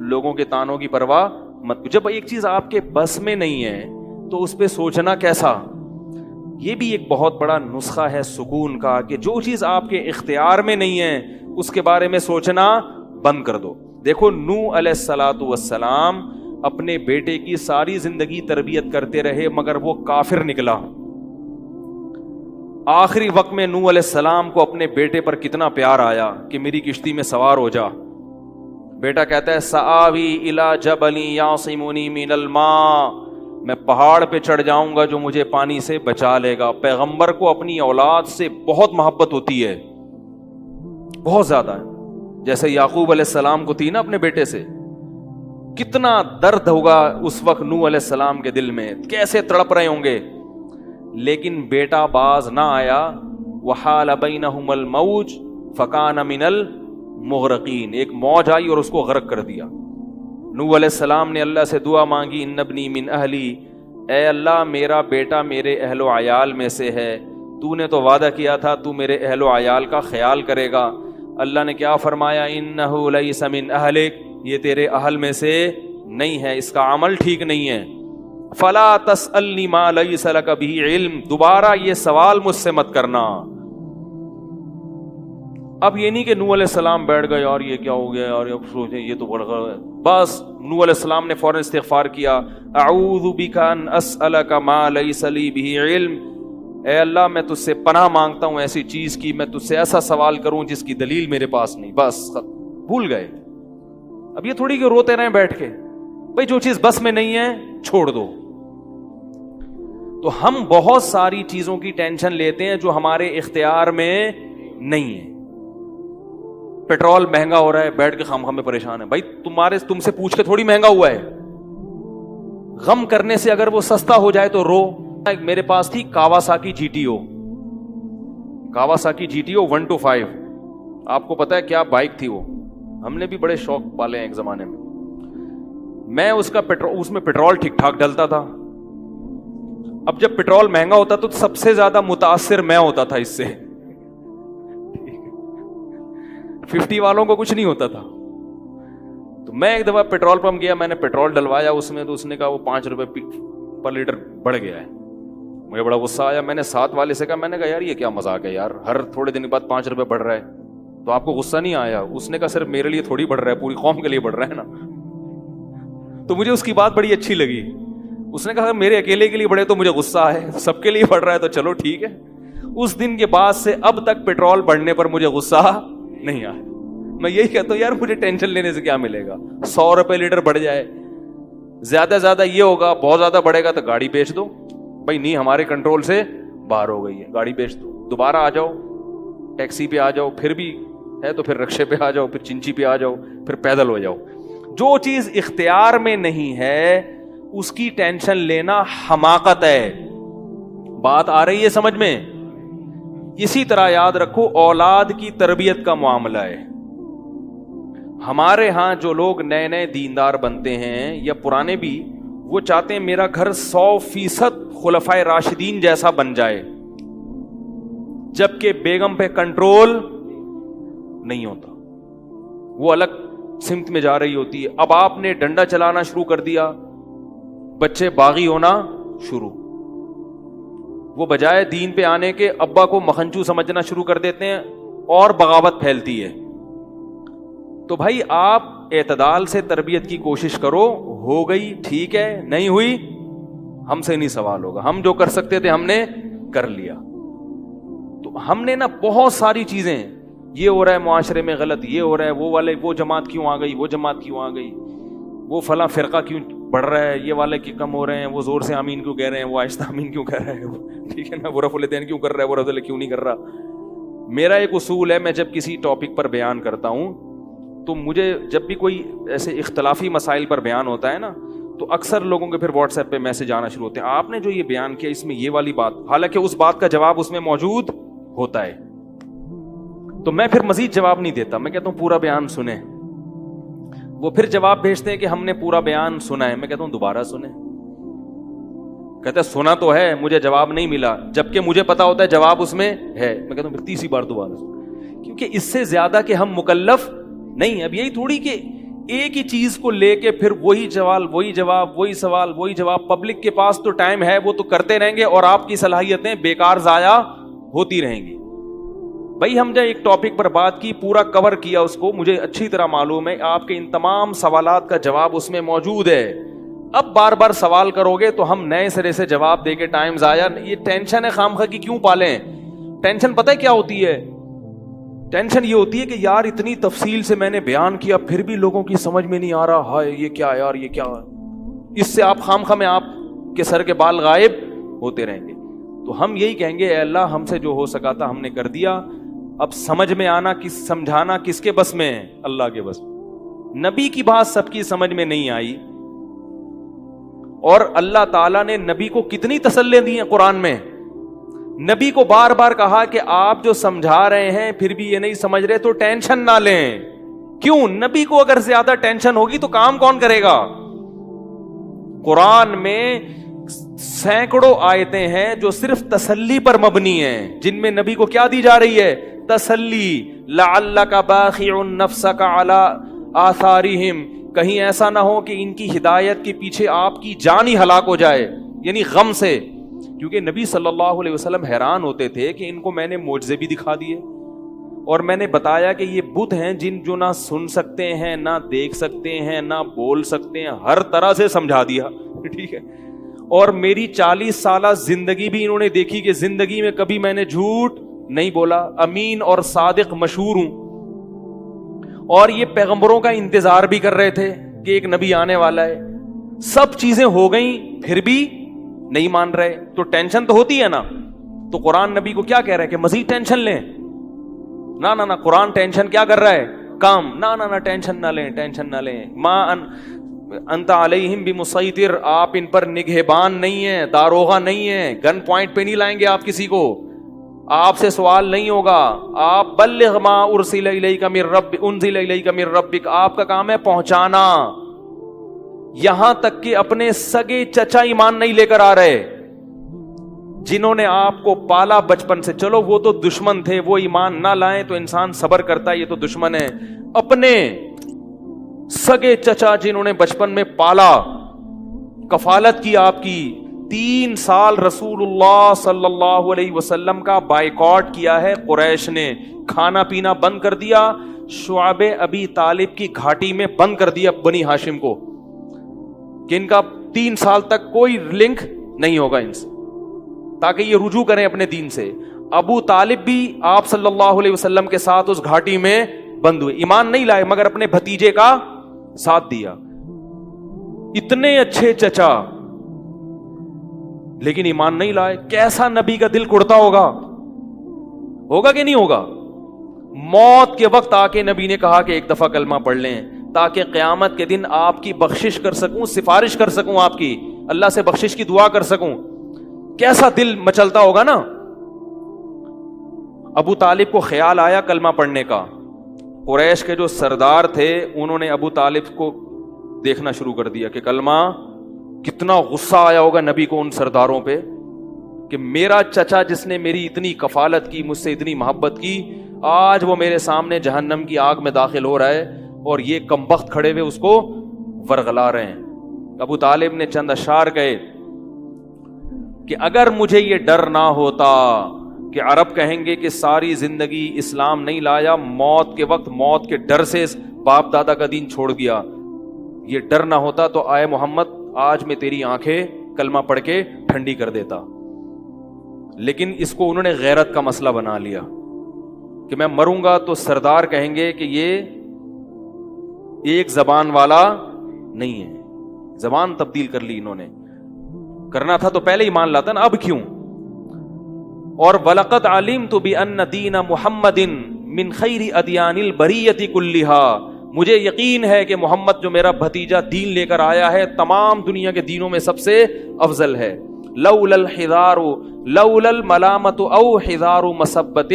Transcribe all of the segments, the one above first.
لوگوں کے تانوں کی پرواہ مت. جب ایک چیز آپ کے بس میں نہیں ہے تو اس پہ سوچنا کیسا. یہ بھی ایک بہت بڑا نسخہ ہے سکون کا کہ جو چیز آپ کے اختیار میں نہیں ہے اس کے بارے میں سوچنا بند کر دو. دیکھو نوح علیہ الصلوۃ والسلام اپنے بیٹے کی ساری زندگی تربیت کرتے رہے مگر وہ کافر نکلا. آخری وقت میں نوح علیہ السلام کو اپنے بیٹے پر کتنا پیار آیا کہ میری کشتی میں سوار ہو جا. بیٹا کہتا ہے سآوی الی جبل یعصمنی من الماء, میں پہاڑ پہ چڑھ جاؤں گا جو مجھے پانی سے بچا لے گا. پیغمبر کو اپنی اولاد سے بہت محبت ہوتی ہے, بہت زیادہ ہے. جیسے یعقوب علیہ السلام کو تھی نا اپنے بیٹے سے. کتنا درد ہوگا اس وقت نوح علیہ السلام کے دل میں, کیسے تڑپ رہے ہوں گے. لیکن بیٹا باز نہ آیا. وحال بینہم الموج فکان من المغرقین, ایک موج آئی اور اس کو غرق کر دیا. نوح علیہ السلام نے اللہ سے دعا مانگی ان ابنی من اہلی, اے اللہ میرا بیٹا میرے اہل و عیال میں سے ہے, تو نے تو وعدہ کیا تھا تو میرے اہل و عیال کا خیال کرے گا. اللہ نے کیا فرمایا انہ لیس من اہلک, یہ تیرے اہل میں سے نہیں ہے, اس کا عمل ٹھیک نہیں ہے. فلا تسألنی ما لیس لک بہ علم, دوبارہ یہ سوال مجھ سے مت کرنا. اب یہ نہیں کہ نوح علیہ السلام بیٹھ گئے اور یہ کیا ہو گیا اور اب سوچیں یہ تو بڑھ گیا. بس نوح علیہ السلام نے فوراً استغفار کیا. اعوذ بک ان اسألک ما لیس لی بہ علم, اے اللہ میں تجھ سے پناہ مانگتا ہوں ایسی چیز کی, میں تجھ سے ایسا سوال کروں جس کی دلیل میرے پاس نہیں. بس بھول گئے. اب یہ تھوڑی کہ روتے رہیں بیٹھ کے, بھئی جو چیز بس میں نہیں ہے چھوڑ دو. تو ہم بہت ساری چیزوں کی ٹینشن لیتے ہیں جو ہمارے اختیار میں نہیں ہے. پیٹرول مہنگا ہو رہا ہے, بیٹھ کے خام میں پریشان ہے. بھائی تم سے پوچھ کے تھوڑی مہنگا ہوا ہے. غم کرنے سے اگر وہ سستا ہو جائے تو رو. میرے پاس تھی Kawasaki G T O, Kawasaki G T O 125. آپ کو پتا ہے کیا بائک تھی وہ, ہم نے بھی بڑے شوق پالے ہیں ایک زمانے میں. میں اس میں پیٹرول ٹھیک ٹھاک ڈلتا تھا. اب جب پیٹرول مہنگا ہوتا تو سب سے زیادہ متاثر میں ہوتا تھا اس سے. 50 والوں کو کچھ نہیں ہوتا تھا. تو میں ایک دفعہ پیٹرول پمپ گیا, میں نے پیٹرول ڈلوایا اس میں, تو اس نے کہا وہ 5 روپے پر لیٹر بڑھ گیا ہے. مجھے بڑا غصہ آیا. میں نے ساتھ والے سے کہا, میں نے کہا یار یہ کیا مذاق ہے یار, ہر تھوڑے دن کے بعد 5 روپے بڑھ رہا ہے, تو آپ کو غصہ نہیں آیا؟ اس نے کہا صرف میرے لیے تھوڑی بڑھ رہا ہے, پوری قوم کے لیے بڑھ رہا ہے نا. تو مجھے اس کی بات بڑی اچھی لگی. اس نے کہا میرے اکیلے کے لیے بڑھے تو مجھے غصہ ہے, سب کے لیے بڑھ رہا ہے تو چلو ٹھیک ہے. اس دن کے بعد سے اب تک پیٹرول بڑھنے پر مجھے غصہ نہیں آیا. میں یہی کہتا ہوں یار مجھے ٹینشن لینے سے کیا ملے گا. 100 روپے لیٹر بڑھ جائے, زیادہ زیادہ یہ ہوگا, بہت زیادہ بڑھے گا تو گاڑی بیچ دو. بھائی نہیں ہمارے کنٹرول سے باہر ہو گئی ہے, گاڑی بیچ دو, دوبارہ آ جاؤ, ٹیکسی پہ آ جاؤ, پھر بھی ہے تو پھر رکشے پہ آ جاؤ, پھر چنچی پہ آ جاؤ, پھر پیدل ہو جاؤ. جو چیز اختیار میں نہیں ہے اس کی ٹینشن لینا حماقت ہے. بات آ رہی ہے سمجھ میں؟ اسی طرح یاد رکھو اولاد کی تربیت کا معاملہ ہے. ہمارے ہاں جو لوگ نئے نئے دیندار بنتے ہیں یا پرانے بھی, وہ چاہتے ہیں میرا گھر 100% خلفائے راشدین جیسا بن جائے, جبکہ بیگم پہ کنٹرول نہیں ہوتا, وہ الگ سمت میں جا رہی ہوتی ہے. اب آپ نے ڈنڈا چلانا شروع کر دیا, بچے باغی ہونا شروع. وہ بجائے دین پہ آنے کے ابا کو مکھنچو سمجھنا شروع کر دیتے ہیں اور بغاوت پھیلتی ہے. تو بھائی آپ اعتدال سے تربیت کی کوشش کرو. ہو گئی ٹھیک ہے, نہیں ہوئی ہم سے نہیں سوال ہوگا, ہم جو کر سکتے تھے ہم نے کر لیا. تو ہم نے نا بہت ساری چیزیں, یہ ہو رہا ہے معاشرے میں غلط, یہ ہو رہا ہے, وہ والے وہ جماعت کیوں آ گئی, وہ جماعت کیوں آ گئی, وہ فلاں فرقہ کیوں بڑھ رہا ہے, یہ والے کی کم ہو رہے ہیں, وہ زور سے آمین کیوں کہہ رہے ہیں, وہ آہستہ آمین کیوں کہہ رہے ہیں, ٹھیک ہے نا, وہ رفع الیدین کیوں کر رہا ہے, وہ رفع کیوں نہیں کر رہا. میرا ایک اصول ہے, میں جب کسی ٹاپک پر بیان کرتا ہوں تو مجھے جب بھی کوئی ایسے اختلافی مسائل پر بیان ہوتا ہے نا, تو اکثر لوگوں کے پھر واٹس ایپ پہ میسج آنا شروع ہوتے ہیں, آپ نے جو یہ بیان کیا اس میں یہ والی بات, حالانکہ اس بات کا جواب اس میں موجود ہوتا ہے. تو میں پھر مزید جواب نہیں دیتا, میں کہتا ہوں پورا بیان سنیں. وہ پھر جواب بھیجتے ہیں کہ ہم نے پورا بیان سنا ہے. میں کہتا ہوں دوبارہ سنیں. کہتا ہے سنا تو ہے, مجھے جواب نہیں ملا, جبکہ مجھے پتا ہوتا ہے جواب اس میں ہے. میں کہتا ہوں پھر تیسری بار دوبارہ سنیں, کیونکہ اس سے زیادہ کہ ہم مکلف نہیں. اب یہی تھوڑی کہ ایک ہی چیز کو لے کے پھر وہی سوال وہی جواب وہی سوال وہی جواب. پبلک کے پاس تو ٹائم ہے, وہ تو کرتے رہیں گے اور آپ کی صلاحیتیں بیکار ضائع ہوتی رہیں گی. بھائی ہم نے ایک ٹاپک پر بات کی, پورا کور کیا اس کو, مجھے اچھی طرح معلوم ہے آپ کے ان تمام سوالات کا جواب اس میں موجود ہے. اب بار بار سوال کرو گے تو ہم نئے سرے سے جواب دے کے ٹائم ضائع, یہ ٹینشن ہے خام خواہ کی کیوں پالیں؟ ٹینشن پتہ ہے کیا ہوتی ہے؟ ٹینشن یہ ہوتی ہے کہ یار اتنی تفصیل سے میں نے بیان کیا پھر بھی لوگوں کی سمجھ میں نہیں آ رہا, ہائے یہ کیا یار, یہ کیا. اس سے آپ خام خواہ میں آپ کے سر کے بال غائب ہوتے رہیں گے. تو ہم یہی کہیں گے اے اللہ ہم سے جو ہو سکا تھا ہم نے کر دیا, اب سمجھ میں آنا سمجھانا کس کے بس میں ہے؟ اللہ کے بس. نبی کی بات سب کی سمجھ میں نہیں آئی, اور اللہ تعالیٰ نے نبی کو کتنی تسلیاں دی ہیں قرآن میں. نبی کو بار بار کہا کہ آپ جو سمجھا رہے ہیں پھر بھی یہ نہیں سمجھ رہے تو ٹینشن نہ لیں. کیوں؟ نبی کو اگر زیادہ ٹینشن ہوگی تو کام کون کرے گا؟ قرآن میں سینکڑوں آیتیں ہیں جو صرف تسلی پر مبنی ہیں, جن میں نبی کو کیا دی جا رہی ہے؟ تسلی. لعلک باخع نفسک علی آثارہم, کہیں ایسا نہ ہو کہ ان کی ہدایت کے پیچھے آپ کی جان ہی ہلاک ہو جائے, یعنی غم سے. کیونکہ نبی صلی اللہ علیہ وسلم حیران ہوتے تھے کہ ان کو میں نے معجزے بھی دکھا دیے اور میں نے بتایا کہ یہ بت ہیں جن جو نہ سن سکتے ہیں نہ دیکھ سکتے ہیں نہ بول سکتے ہیں, ہر طرح سے سمجھا دیا, ٹھیک ہے. اور میری 40 سالہ زندگی بھی انہوں نے دیکھی کہ زندگی میں کبھی میں نے جھوٹ نہیں بولا, امین اور صادق مشہور ہوں. اور یہ پیغمبروں کا انتظار بھی کر رہے تھے کہ ایک نبی آنے والا ہے. سب چیزیں ہو گئیں پھر بھی نہیں مان رہے, تو ٹینشن تو ہوتی ہے نا. تو قرآن نبی کو کیا کہہ رہا ہے کہ مزید ٹینشن لیں؟ نہ قرآن ٹینشن کیا کر رہا ہے؟ کام. نہ ٹینشن نہ لیں, ٹینشن نہ لیں. ما انت علیہم بمسیطر, آپ ان پر نگہبان نہیں ہیں, داروغہ نہیں ہیں, گن پوائنٹ پہ نہیں لائیں گے آپ کسی کو, آپ سے سوال نہیں ہوگا. آپ بلغ ما ارسل الیک من رب انزل الیک من ربک, آپ کا کام ہے پہنچانا. یہاں تک کہ اپنے سگے چچا ایمان نہیں لے کر آ رہے, جنہوں نے آپ کو پالا بچپن سے. چلو وہ تو دشمن تھے, وہ ایمان نہ لائیں تو انسان صبر کرتا ہے, یہ تو دشمن ہے. اپنے سگے چچا جنہوں نے بچپن میں پالا, کفالت کی آپ کی, 3 سال رسول اللہ صلی اللہ علیہ وسلم کا بائیکاٹ کیا ہے قریش نے, کھانا پینا بند کر دیا, شعب ابی طالب کی گھاٹی میں بند کر دیا بنی ہاشم کو, کہ ان کا 3 سال تک کوئی لنک نہیں ہوگا ان سے, تاکہ یہ رجوع کریں اپنے دین سے. ابو طالب بھی آپ صلی اللہ علیہ وسلم کے ساتھ اس گھاٹی میں بند ہوئے, ایمان نہیں لائے مگر اپنے بھتیجے کا ساتھ دیا. اتنے اچھے چچا لیکن ایمان نہیں لائے. کیسا نبی کا دل کڑتا ہوگا کہ نہیں ہوگا؟ موت کے وقت آ کے نبی نے کہا کہ ایک دفعہ کلمہ پڑھ لیں تاکہ قیامت کے دن آپ کی بخشش کر سکوں, سفارش کر سکوں, آپ کی اللہ سے بخشش کی دعا کر سکوں. کیسا دل مچلتا ہوگا نا. ابو طالب کو خیال آیا کلمہ پڑھنے کا. قریش کے جو سردار تھے انہوں نے ابو طالب کو دیکھنا شروع کر دیا کہ کلمہ, کتنا غصہ آیا ہوگا نبی کو ان سرداروں پہ کہ میرا چچا جس نے میری اتنی کفالت کی, مجھ سے اتنی محبت کی, آج وہ میرے سامنے جہنم کی آگ میں داخل ہو رہا ہے اور یہ کمبخت کھڑے ہوئے اس کو ورغلا رہے ہیں. ابو طالب نے چند اشعار کہے کہ اگر مجھے یہ ڈر نہ ہوتا کہ عرب کہیں گے کہ ساری زندگی اسلام نہیں لایا, موت کے وقت موت کے ڈر سے باپ دادا کا دین چھوڑ دیا, یہ ڈر نہ ہوتا تو آئے محمد آج میں تیری آنکھیں کلمہ پڑھ کے ٹھنڈی کر دیتا. لیکن اس کو انہوں نے غیرت کا مسئلہ بنا لیا کہ میں مروں گا تو سردار کہیں گے کہ یہ ایک زبان والا نہیں ہے. زبان تبدیل کر لی انہوں نے, کرنا تھا تو پہلے ہی مان لاتا نا, اب کیوں. اور وَلَقَدْ عَلِمْتُ بِأَنَّ دِينَ مُحَمَّدٍ مِّن خَيْرِ أَدْيَانِ الْبَرِيَّةِ كُلِّهَا, مجھے یقین ہے کہ محمد جو میرا بھتیجا دین لے کر آیا ہے تمام دنیا کے دینوں میں سب سے افضل ہے. لولا الحذار لولا الملامت او حذار مسبت,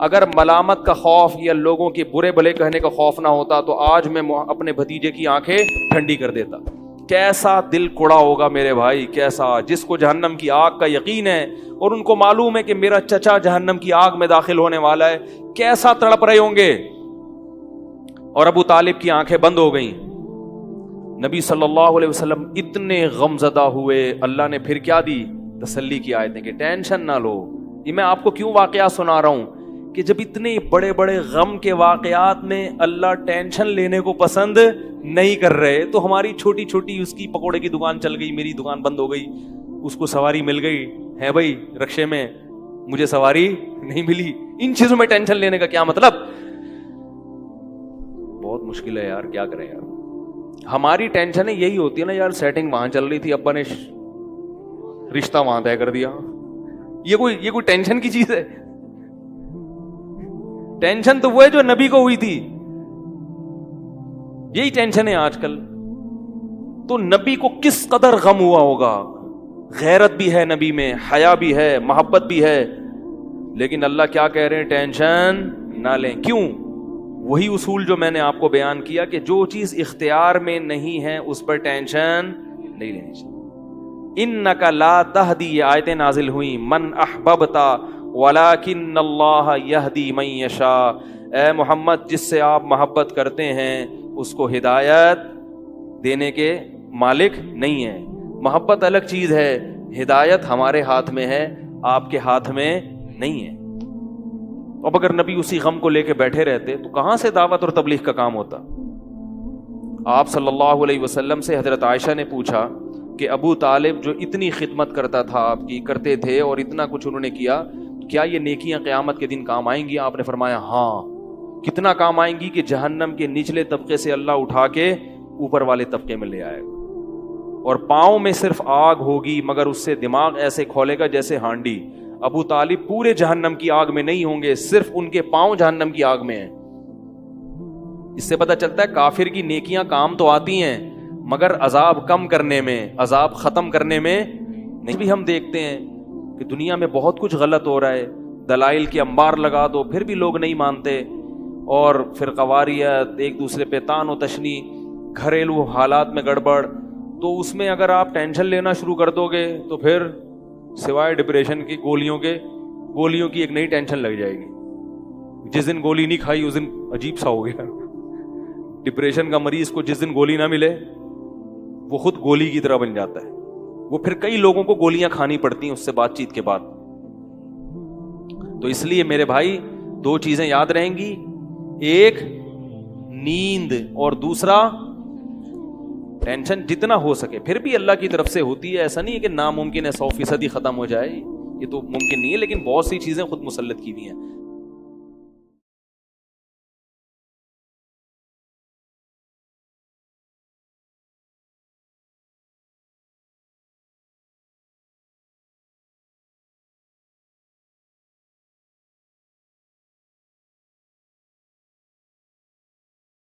اگر ملامت کا خوف یا لوگوں کے برے بھلے کہنے کا خوف نہ ہوتا تو آج میں اپنے بھتیجے کی آنکھیں ٹھنڈی کر دیتا. کیسا دل کڑا ہوگا میرے بھائی, کیسا, جس کو جہنم کی آگ کا یقین ہے اور ان کو معلوم ہے کہ میرا چچا جہنم کی آگ میں داخل ہونے والا ہے, کیسا تڑپ رہے ہوں گے. اور ابو طالب کی آنکھیں بند ہو گئیں. نبی صلی اللہ علیہ وسلم اتنے غمزدہ ہوئے. اللہ نے پھر کیا دی؟ تسلی کی آیتیں کہ ٹینشن نہ لو. یہ میں آپ کو کیوں واقعات سنا رہا ہوں کہ جب اتنے بڑے بڑے غم کے واقعات میں اللہ ٹینشن لینے کو پسند نہیں کر رہے, تو ہماری چھوٹی چھوٹی, اس کی پکوڑے کی دکان چل گئی, میری دکان بند ہو گئی, اس کو سواری مل گئی ہے بھائی رکشے میں, مجھے سواری نہیں ملی, ان چیزوں میں ٹینشن لینے کا کیا مطلب؟ بہت مشکل ہے یار, کیا کریں یار. ہماری ٹینشن یہی ہوتی ہے نا یار, سیٹنگ وہاں چل رہی تھی, ابا نے رشتہ وہاں طے کر دیا. یہ کوئی ٹینشن کی چیز ہے؟ ٹینشن تو وہ ہے جو نبی کو ہوئی تھی. یہی ٹینشن ہے آج کل. تو نبی کو کس قدر غم ہوا ہوگا. غیرت بھی ہے نبی میں, حیا بھی ہے, محبت بھی ہے, لیکن اللہ کیا کہہ رہے ہیں؟ ٹینشن نہ لیں. کیوں؟ وہی اصول جو میں نے آپ کو بیان کیا کہ جو چیز اختیار میں نہیں ہے اس پر ٹینشن نہیں لینی چاہیے. انک لا تہدی, یہ آیتیں نازل ہوئیں, من احببت ولکن اللہ یہدی من یشاء. اے محمد, جس سے آپ محبت کرتے ہیں اس کو ہدایت دینے کے مالک نہیں ہیں. محبت الگ چیز ہے, ہدایت ہمارے ہاتھ میں ہے, آپ کے ہاتھ میں نہیں ہے. اب اگر نبی اسی غم کو لے کے بیٹھے رہتے تو کہاں سے دعوت اور تبلیغ کا کام ہوتا؟ آپ صلی اللہ علیہ وسلم سے حضرت عائشہ نے پوچھا کہ ابو طالب جو اتنی خدمت کرتا تھا, آپ کی کرتے تھے, اور اتنا کچھ انہوں نے کیا, کیا یہ نیکیاں قیامت کے دن کام آئیں گی؟ آپ نے فرمایا ہاں. کتنا کام آئیں گی کہ جہنم کے نچلے طبقے سے اللہ اٹھا کے اوپر والے طبقے میں لے آئے گا, اور پاؤں میں صرف آگ ہوگی مگر اس سے دماغ ایسے کھولے گا جیسے ہانڈی. ابو طالب پورے جہنم کی آگ میں نہیں ہوں گے, صرف ان کے پاؤں جہنم کی آگ میں ہیں. اس سے پتہ چلتا ہے کافر کی نیکیاں کام تو آتی ہیں مگر عذاب کم کرنے میں, عذاب ختم کرنے میں نہیں. بھی ہم دیکھتے ہیں کہ دنیا میں بہت کچھ غلط ہو رہا ہے, دلائل کے انبار لگا دو پھر بھی لوگ نہیں مانتے, اور فرقواریت, ایک دوسرے پہ تان و تشنی, گھریلو حالات میں گڑبڑ. تو اس میں اگر آپ ٹینشن لینا شروع کر دو گے تو پھر سوائے ڈپریشن کی گولیوں کی ایک نئی ٹینشن لگ جائے گی. جس دن گولی نہیں کھائی اس دن عجیب سا ہو گیا. ڈپریشن کا مریض کو جس دن گولی نہ ملے وہ خود گولی کی طرح بن جاتا ہے, وہ پھر کئی لوگوں کو گولیاں کھانی پڑتی ہیں اس سے بات چیت کے بعد. تو اس لیے میرے بھائی دو چیزیں یاد رہیں گی, ایک نیند اور دوسرا ٹینشن. جتنا ہو سکے, پھر بھی اللہ کی طرف سے ہوتی ہے, ایسا نہیں ہے کہ ناممکن ہے 100% ہی ختم ہو جائے, یہ تو ممکن نہیں ہے, لیکن بہت سی چیزیں خود مسلط کی ہوئی ہیں.